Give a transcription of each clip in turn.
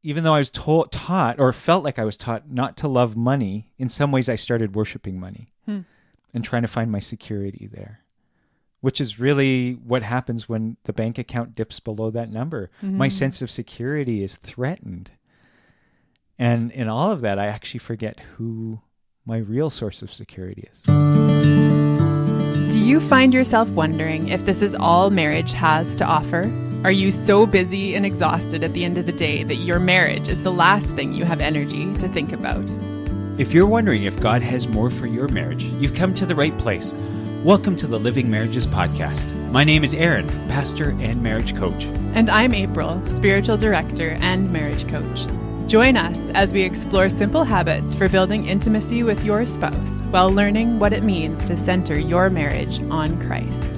even though I was taught or felt like I was taught not to love money, in some ways I started worshiping money and trying to find my security there, which is really what happens when the bank account dips below that number. My sense of security is threatened. And in all of that, I actually forget who my real source of security is. Do you find yourself wondering if this is all marriage has to offer? Are you so busy and exhausted at the end of the day that your marriage is the last thing you have energy to think about? If you're wondering if God has more for your marriage, you've come to the right place. Welcome to the Living Marriages Podcast. My name is Aaron, pastor and marriage coach. And I'm April, spiritual director and marriage coach. Join us as we explore simple habits for building intimacy with your spouse while learning what it means to center your marriage on Christ.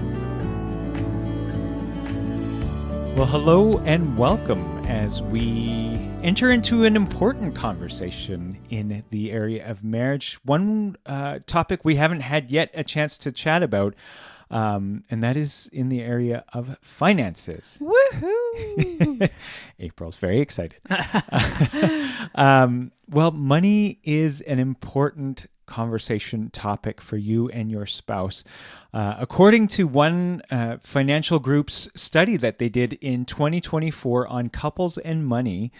Well, hello and welcome as we enter into an important conversation in the area of marriage. One topic we haven't had yet a chance to chat about, and that is in the area of finances. Woohoo! April's very excited. Well, money is an important conversation topic for you and your spouse. According to one financial group's study that they did in 2024 on couples and money,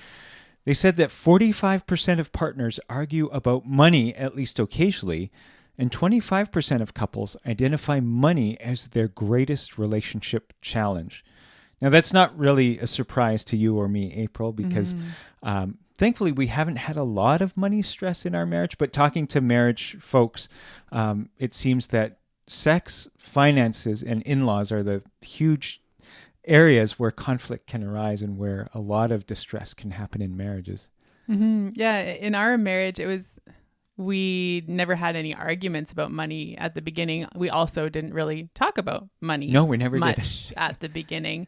they said that 45% of partners argue about money at least occasionally, and 25% of couples identify money as their greatest relationship challenge. Now, that's not really a surprise to you or me, April, because thankfully we haven't had a lot of money stress in our marriage, but talking to marriage folks, it seems that sex, finances, and in-laws are the huge areas where conflict can arise and where a lot of distress can happen in marriages. Yeah, in our marriage, we never had any arguments about money at the beginning. We also didn't really talk about money. No, we never much did. At the beginning.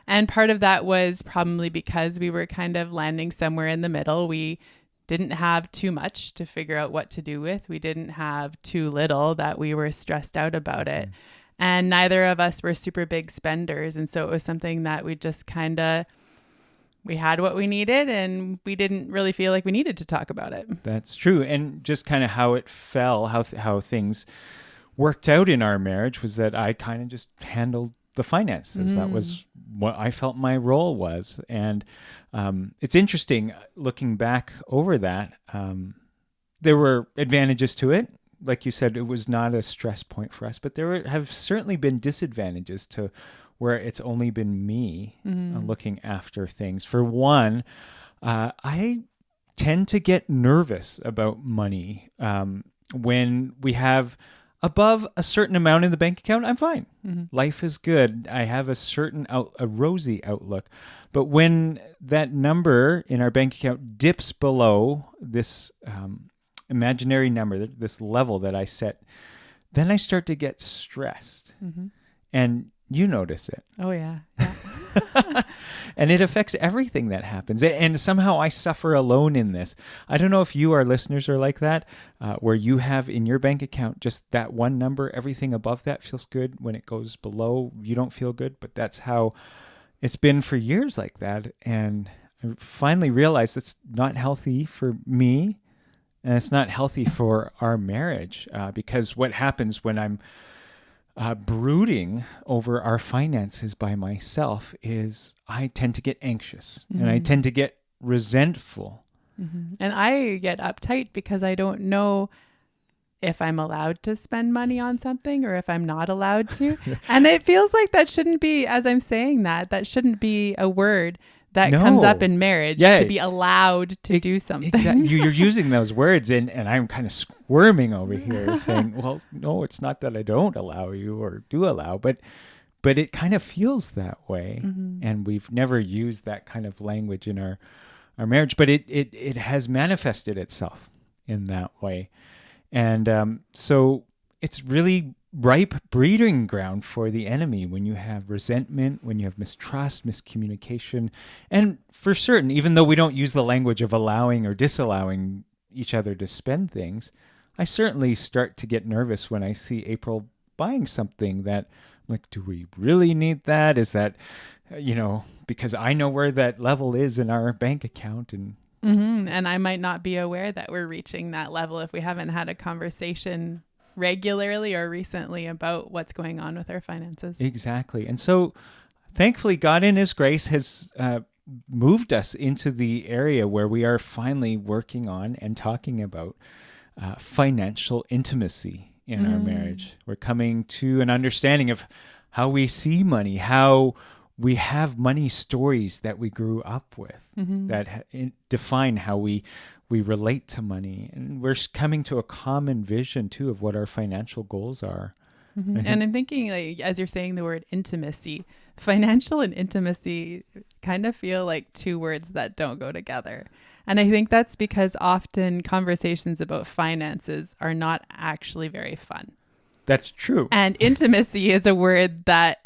And part of that was probably because we were kind of landing somewhere in the middle. We didn't have too much to figure out what to do with. We didn't have too little that we were stressed out about it. And neither of us were super big spenders. And so it was something that we just we had what we needed and we didn't really feel like we needed to talk about it. That's true. And just kind of how it fell, how things worked out in our marriage was that I kind of just handled the finances. That was what I felt my role was. And it's interesting looking back over that. There were advantages to it. Like you said, it was not a stress point for us, but have certainly been disadvantages to where it's only been me looking after things. For one, I tend to get nervous about money. When we have above a certain amount in the bank account, I'm fine. Life is good. I have a rosy outlook. But when that number in our bank account dips below this imaginary number, this level that I set, then I start to get stressed. And you notice it. Oh, yeah. And it affects everything that happens. And somehow I suffer alone in this. I don't know if you, our listeners, are like that, where you have in your bank account just that one number. Everything above that feels good. When it goes below, you don't feel good. But that's how it's been for years like that. And I finally realized it's not healthy for me. And it's not healthy for our marriage, because what happens when I'm brooding over our finances by myself is I tend to get anxious and I tend to get resentful. And I get uptight because I don't know if I'm allowed to spend money on something or if I'm not allowed to. And it feels like that shouldn't be, as I'm saying that shouldn't be a word that comes up in marriage, to be allowed to do something. Exactly. You're using those words and I'm kind of squirming over here saying, well, no, it's not that I don't allow you or do allow, but it kind of feels that way. And we've never used that kind of language in our marriage, but it has manifested itself in that way. And so it's really ripe breeding ground for the enemy when you have resentment, when you have mistrust, miscommunication. And for certain, even though we don't use the language of allowing or disallowing each other to spend things, I certainly start to get nervous when I see April buying something that Like, do we really need that? Is that, because I know where that level is in our bank account, and And I might not be aware that we're reaching that level if we haven't had a conversation regularly or recently about what's going on with our finances. Exactly. And so thankfully, God in his grace has moved us into the area where we are finally working on and talking about financial intimacy in our marriage. We're coming to an understanding of how we see money, how we have money stories that we grew up with that define how we relate to money. And we're coming to a common vision, too, of what our financial goals are. And I'm thinking, like, as you're saying the word intimacy, financial and intimacy kind of feel like two words that don't go together. And I think that's because often conversations about finances are not actually very fun. That's true. And intimacy is a word that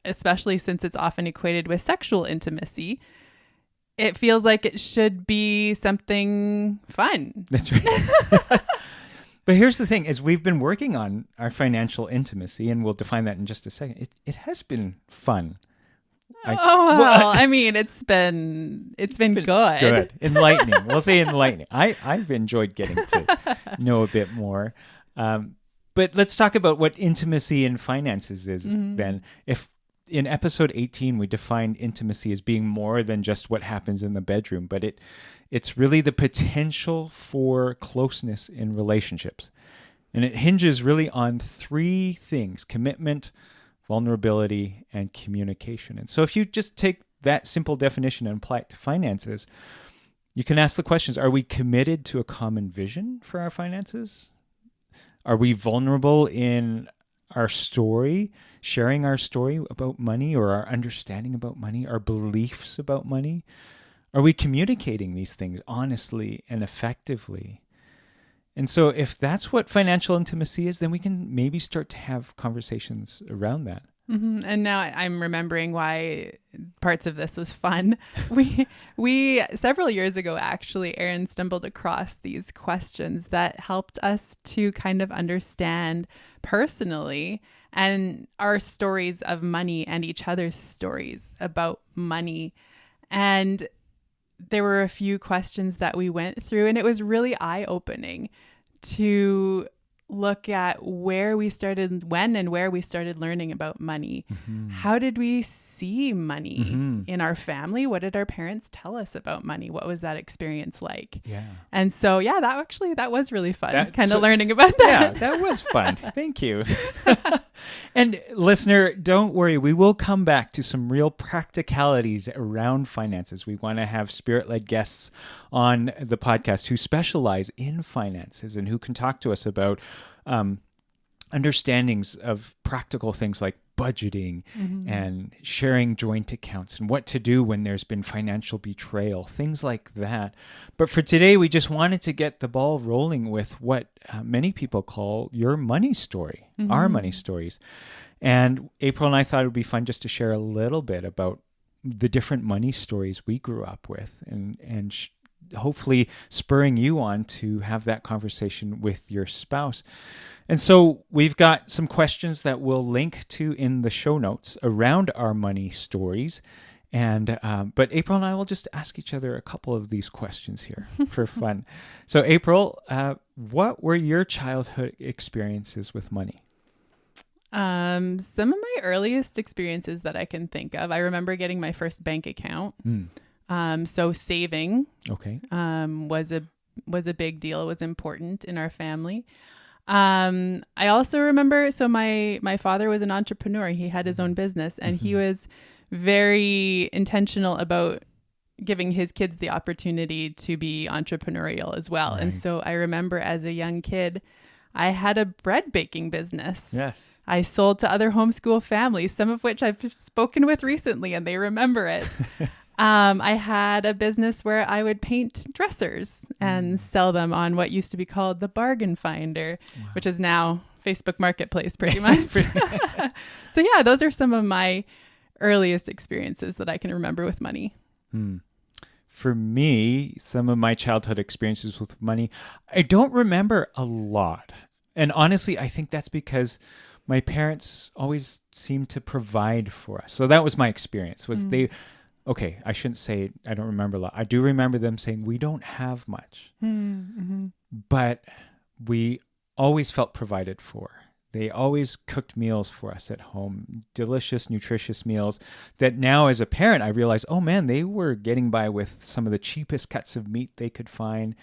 especially since it's often equated with sexual intimacy, it feels like it should be something fun. That's right. But here's the thing, is we've been working on our financial intimacy, and we'll define that in just a second. It has been fun. It's been good. Good. Enlightening. We'll say enlightening. I've enjoyed getting to know a bit more. But let's talk about what intimacy in finances is then. If in episode 18, we defined intimacy as being more than just what happens in the bedroom, but it's really the potential for closeness in relationships. And it hinges really on three things: commitment, vulnerability, and communication. And so if you just take that simple definition and apply it to finances, you can ask the questions: are we committed to a common vision for our finances? Are we vulnerable in our story, sharing our story about money or our understanding about money, our beliefs about money? Are we communicating these things honestly and effectively? And so if that's what financial intimacy is, then we can maybe start to have conversations around that. And now I'm remembering why parts of this was fun. We several years ago, actually, Aaron stumbled across these questions that helped us to kind of understand personally and our stories of money and each other's stories about money. And there were a few questions that we went through, and it was really eye-opening to look at where we started learning about money. How did we see money in our family? What did our parents tell us about money? What was that experience like? Yeah. And so, that was really fun, learning about that. Yeah, that was fun. Thank you. And listener, don't worry. We will come back to some real practicalities around finances. We want to have spirit-led guests on the podcast who specialize in finances and who can talk to us about understandings of practical things like budgeting and sharing joint accounts and what to do when there's been financial betrayal, things like that. But for today, we just wanted to get the ball rolling with what many people call your money story, our money stories. And April and I thought it would be fun just to share a little bit about the different money stories we grew up with and hopefully spurring you on to have that conversation with your spouse. And so we've got some questions that we'll link to in the show notes around our money stories. And but April and I will just ask each other a couple of these questions here for fun. So April, what were your childhood experiences with money? Some of my earliest experiences that I can think of, I remember getting my first bank account. So saving was a big deal. It was important in our family. I also remember, so my father was an entrepreneur. He had his own business, and he was very intentional about giving his kids the opportunity to be entrepreneurial as well. Right. And so I remember as a young kid, I had a bread baking business. Yes. I sold to other homeschool families, some of which I've spoken with recently, and they remember it. I had a business where I would paint dressers and sell them on what used to be called the Bargain Finder, which is now Facebook Marketplace pretty much. So yeah, those are some of my earliest experiences that I can remember with money. For me, some of my childhood experiences with money, I don't remember a lot. And honestly, I think that's because my parents always seemed to provide for us. So that was my experience. Okay, I shouldn't say I don't remember a lot. I do remember them saying we don't have much, but we always felt provided for. They always cooked meals for us at home, delicious, nutritious meals that now as a parent, I realize, oh man, they were getting by with some of the cheapest cuts of meat they could find,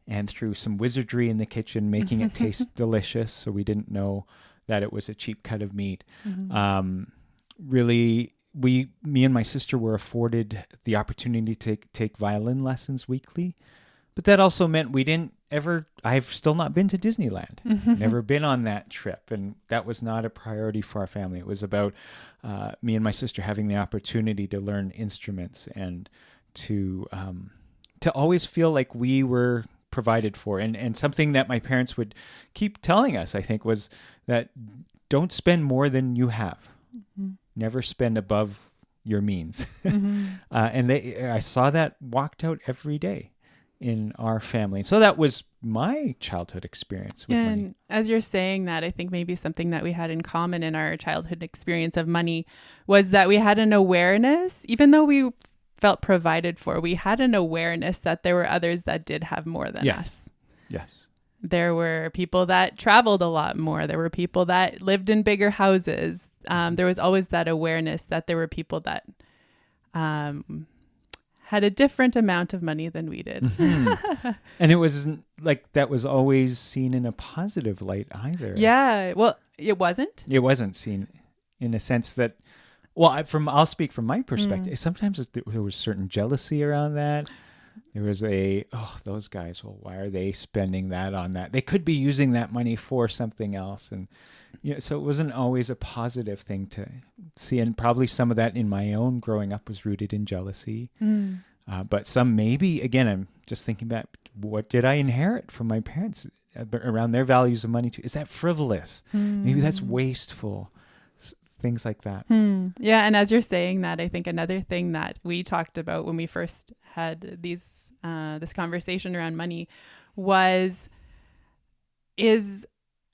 and through some wizardry in the kitchen, making it taste delicious. So we didn't know that it was a cheap cut of meat. Really, me and my sister were afforded the opportunity to take violin lessons weekly. But that also meant we didn't ever, I've still not been to Disneyland, never been on that trip. And that was not a priority for our family. It was about me and my sister having the opportunity to learn instruments and to always feel like we were provided for. And something that my parents would keep telling us, I think, was that don't spend more than you have. Never spend above your means. And I saw that walked out every day in our family. So that was my childhood experience with money. As you're saying that, I think maybe something that we had in common in our childhood experience of money was that we had an awareness, even though we felt provided for, we had an awareness that there were others that did have more than us. Yes. There were people that traveled a lot more. There were people that lived in bigger houses. There was always that awareness that there were people that had a different amount of money than we did. And it wasn't like that was always seen in a positive light either. Yeah. Well, it wasn't. It wasn't seen in a sense that, well, I'll speak from my perspective. Sometimes there was certain jealousy around that. There was those guys, well, why are they spending that on that? They could be using that money for something else. And, so it wasn't always a positive thing to see. And probably some of that in my own growing up was rooted in jealousy. But some maybe, again, I'm just thinking back, what did I inherit from my parents around their values of money too? Is that frivolous? Maybe that's wasteful. Things like that. Yeah. And as you're saying that, I think another thing that we talked about when we first had this conversation around money is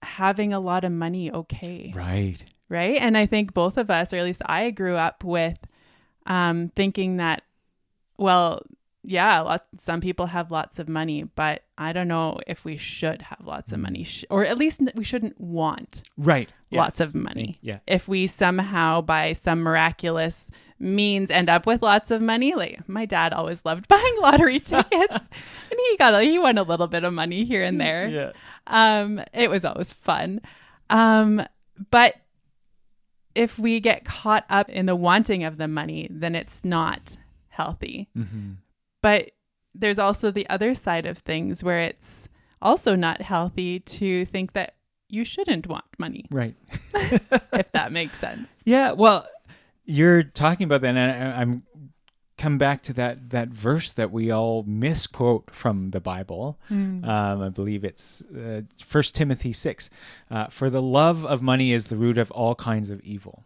having a lot of money okay? Right. And I think both of us, or at least I grew up with thinking that, well, yeah, some people have lots of money, but I don't know if we should have lots of money, or at least we shouldn't want lots of money. Yeah. If we somehow, by some miraculous means, end up with lots of money, like my dad always loved buying lottery tickets, and he won a little bit of money here and there. Yeah. It was always fun. But if we get caught up in the wanting of the money, then it's not healthy. But there's also the other side of things where it's also not healthy to think that you shouldn't want money. Right. If that makes sense. Yeah. Well, you're talking about that, and I'm come back to that verse that we all misquote from the Bible. I believe it's 1 Timothy 6. For the love of money is the root of all kinds of evil.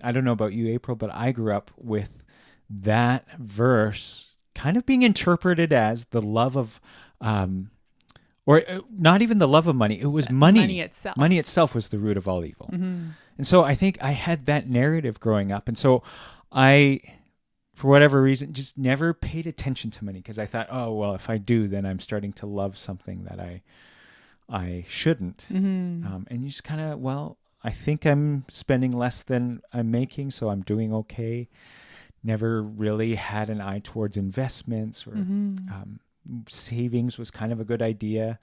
I don't know about you, April, but I grew up with that verse kind of being interpreted as the love of, or not even the love of money. It was money. Money itself. Money itself was the root of all evil. And so I think I had that narrative growing up. And so I, for whatever reason, just never paid attention to money because I thought, oh, well, if I do, then I'm starting to love something that I shouldn't. And you just kind of, well, I think I'm spending less than I'm making, so I'm doing okay. Never really had an eye towards investments or savings was kind of a good idea,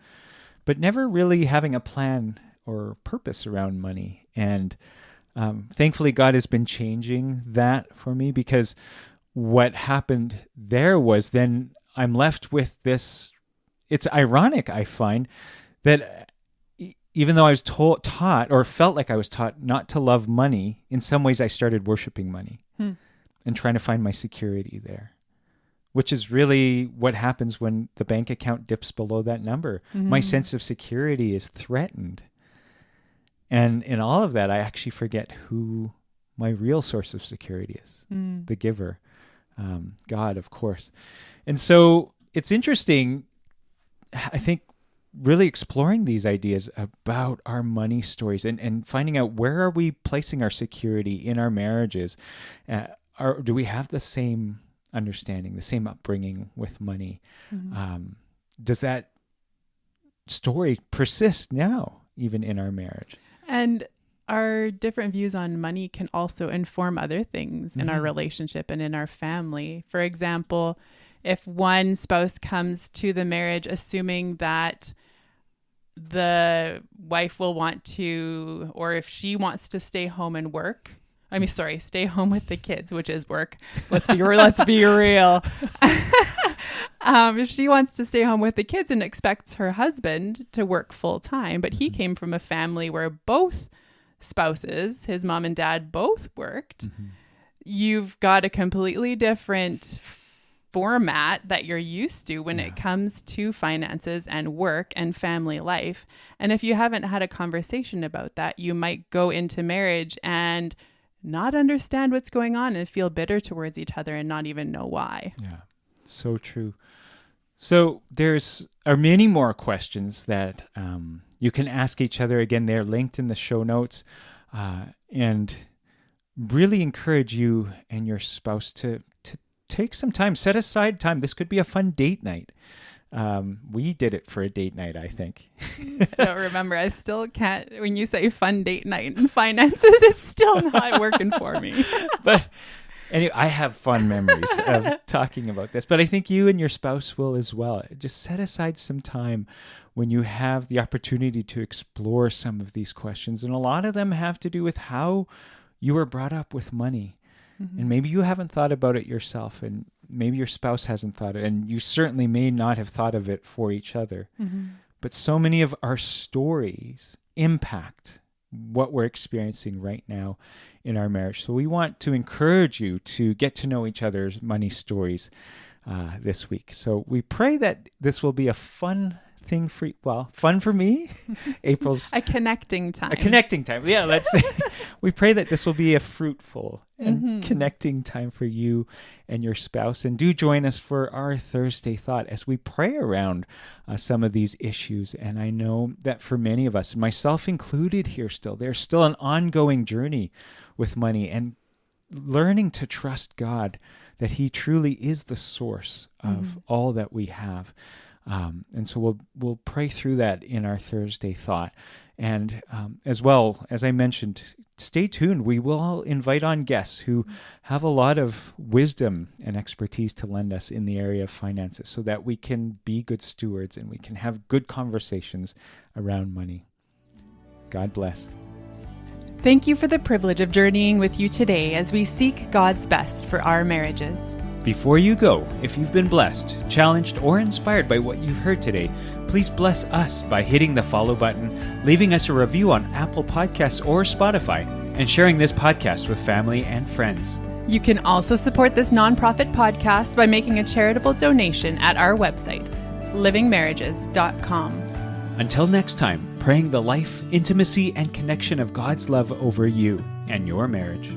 but never really having a plan or purpose around money. And thankfully, God has been changing that for me, because what happened there was then I'm left with this. It's ironic, I find, that even though I was taught or felt like I was taught not to love money, in some ways I started worshiping money. And trying to find my security there, which is really what happens when the bank account dips below that number. My sense of security is threatened. And in all of that, I actually forget who my real source of security is, the giver, God, of course. And so it's interesting. I think really exploring these ideas about our money stories and finding out where are we placing our security in our marriages. Do we have the same understanding, the same upbringing with money? Does that story persist now, even in our marriage? And our different views on money can also inform other things in our relationship and in our family. For example, if one spouse comes to the marriage assuming that the wife will want to, or if she wants to stay home and work, stay home with the kids, which is work. Let's be real. If she wants to stay home with the kids and expects her husband to work full time, but he came from a family where both spouses, his mom and dad, both worked, you've got a completely different format that you're used to when it comes to finances and work and family life. And if you haven't had a conversation about that, you might go into marriage and not understand what's going on and feel bitter towards each other and not even know why. Yeah, so true. So are many more questions that you can ask each other. Again, they're linked in the show notes, and really encourage you and your spouse to take some time, set aside time. This could be a fun date night. We did it for a date night, I think. I don't remember. I still can't. When you say fun date night and finances, it's still not working for me. But anyway, I have fond memories of talking about this, but I think you and your spouse will as well. Just set aside some time when you have the opportunity to explore some of these questions. And a lot of them have to do with how you were brought up with money. And maybe you haven't thought about it yourself, and maybe your spouse hasn't thought of it, and you certainly may not have thought of it for each other. But so many of our stories impact what we're experiencing right now in our marriage. So we want to encourage you to get to know each other's money stories this week. So we pray that this will be a fun thing for, fun for me. April's a connecting time. Yeah, we pray that this will be a fruitful and connecting time for you and your spouse. And do join us for our Thursday thought as we pray around some of these issues. And I know that for many of us, myself included here there's still an ongoing journey with money and learning to trust God, that He truly is the source of all that we have. And so we'll pray through that in our Thursday thought. And as well, as I mentioned, stay tuned. We will invite on guests who have a lot of wisdom and expertise to lend us in the area of finances so that we can be good stewards and we can have good conversations around money. God bless. Thank you for the privilege of journeying with you today as we seek God's best for our marriages. Before you go, if you've been blessed, challenged, or inspired by what you've heard today, please bless us by hitting the follow button, leaving us a review on Apple Podcasts or Spotify, and sharing this podcast with family and friends. You can also support this nonprofit podcast by making a charitable donation at our website, livingmarriages.com. Until next time, praying the life, intimacy, and connection of God's love over you and your marriage.